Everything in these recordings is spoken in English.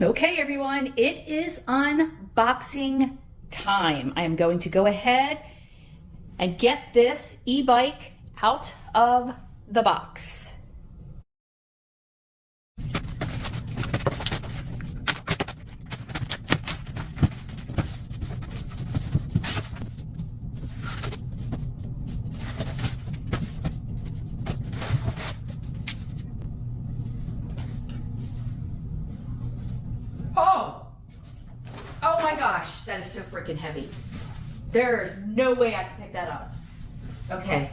Okay, everyone, it is unboxing time. I am going to go ahead and get this e-bike out of the box. Oh my gosh, that is so freaking heavy. There's no way I can pick that up. Okay.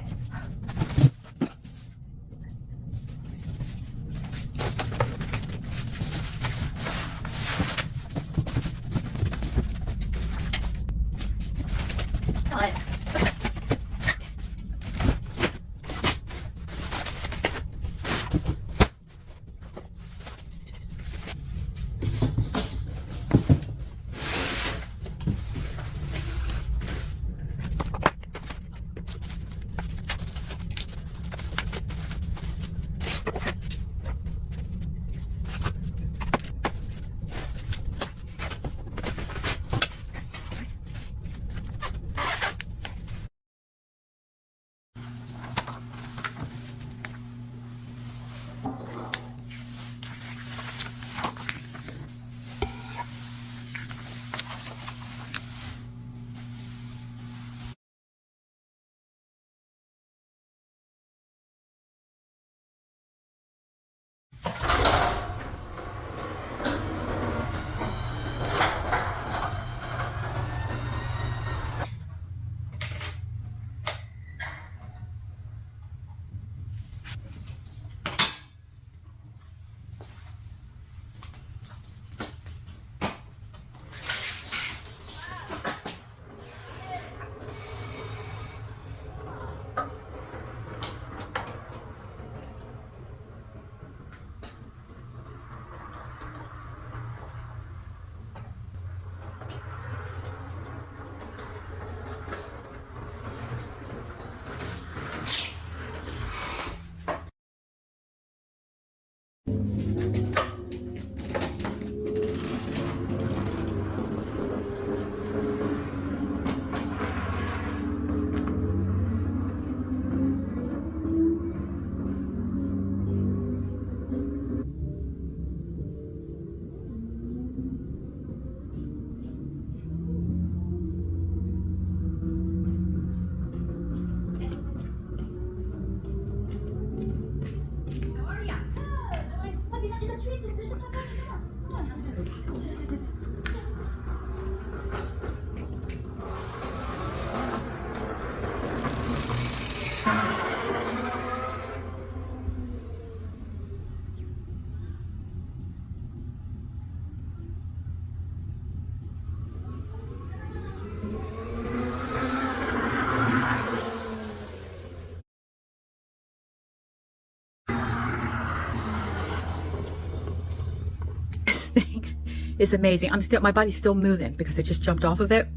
This thing is amazing. My body's still moving because I just jumped off of it.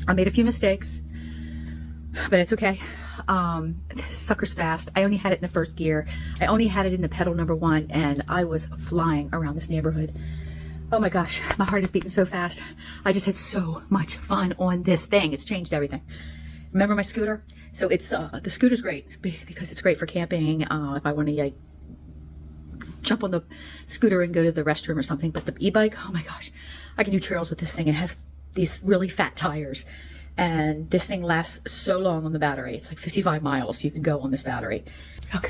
I made a few mistakes, but it's okay. This sucker's fast. I only had it in the first gear. I only had it in the pedal number 1, and I was flying around this neighborhood. Oh my gosh, my heart is beating so fast. I just had so much fun on this thing. It's changed everything. Remember my scooter? So it's the scooter's great because it's great for camping. If I want to jump on the scooter and go to the restroom or something. But the e-bike, oh my gosh, I can do trails with this thing. It has these really fat tires, and this thing lasts so long on the battery. It's like 55 miles you can go on this battery. Look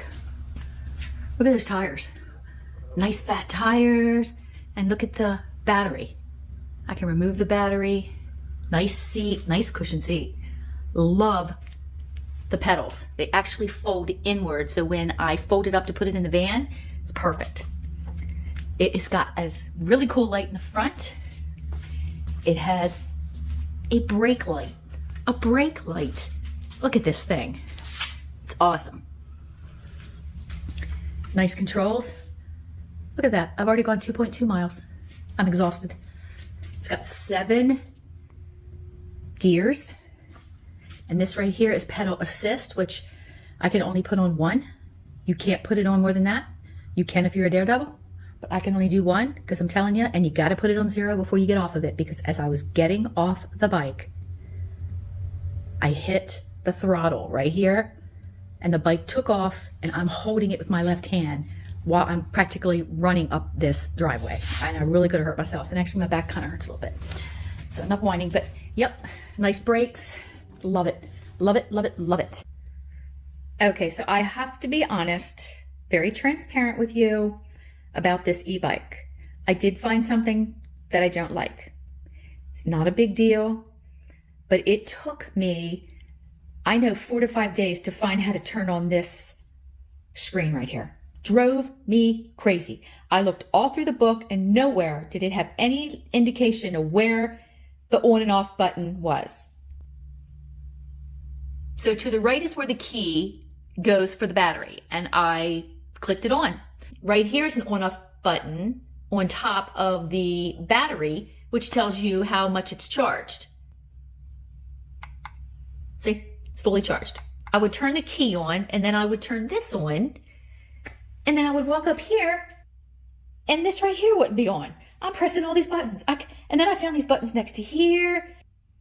at those tires. Nice fat tires, and look at the battery. I can remove the battery. Nice seat, nice cushion seat. Love the pedals. They actually fold inward, so when I fold it up to put it in the van, it's perfect. It's got a really cool light in the front. It has a brake light. A brake light. Look at this thing. It's awesome. Nice controls. Look at that. I've already gone 2.2 miles. I'm exhausted. It's got 7 gears. And this right here is pedal assist, which I can only put on 1. You can't put it on more than that. You can if you're a daredevil, but I can only do one because I'm telling you, and you got to put it on 0 before you get off of it, because as I was getting off the bike, I hit the throttle right here and the bike took off, and I'm holding it with my left hand while I'm practically running up this driveway. And I really could have hurt myself. And actually my back kind of hurts a little bit. So enough whining, but yep, nice brakes. Love it. Love it, love it, love it. Okay, so I have to be honest, very transparent with you about this e-bike. I did find something that I don't like. It's not a big deal, but it took me, I know, 4 to 5 days to find how to turn on this screen right here. Drove me crazy. I looked all through the book and nowhere did it have any indication of where the on and off button was. So to the right is where the key goes for the battery, and I clicked it on. Right here is an on-off button on top of the battery, which tells you how much it's charged. See, it's fully charged. I would turn the key on, and then I would turn this on, and then I would walk up here, and this right here wouldn't be on. I'm pressing all these buttons. And then I found these buttons next to here.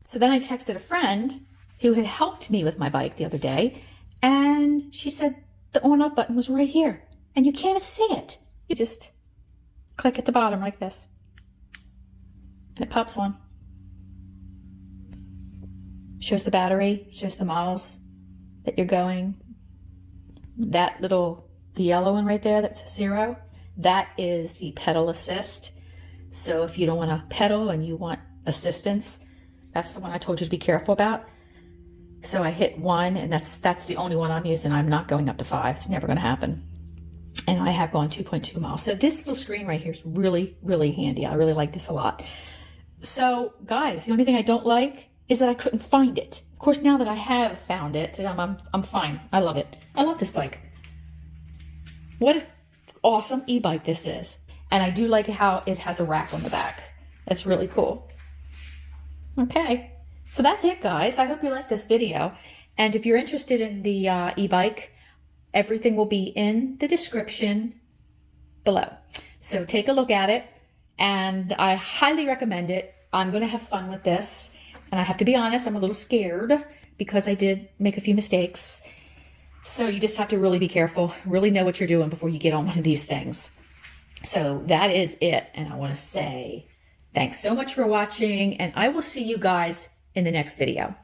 So then I texted a friend who had helped me with my bike the other day, and she said the on-off button was right here, and you can't see it. You just click at the bottom like this, and it pops on. Shows the battery, shows the miles that you're going. That little, the yellow one right there that says 0, that is the pedal assist. So if you don't want to pedal and you want assistance, that's the one I told you to be careful about. So I hit 1, and that's the only one I'm using. I'm not going up to 5. It's never going to happen. And I have gone 2.2 miles. So this little screen right here is really, really handy. I really like this a lot. So guys, the only thing I don't like is that I couldn't find it. Of course, now that I have found it, I'm fine. I love it. I love this bike. What an awesome e-bike this is. And I do like how it has a rack on the back. That's really cool. Okay. So that's it, guys. I hope you liked this video. And if you're interested in the e-bike, everything will be in the description below. So take a look at it, and I highly recommend it. I'm going to have fun with this. And I have to be honest, I'm a little scared because I did make a few mistakes. So you just have to really be careful, really know what you're doing before you get on one of these things. So that is it. And I want to say thanks so much for watching, and I will see you guys in the next video.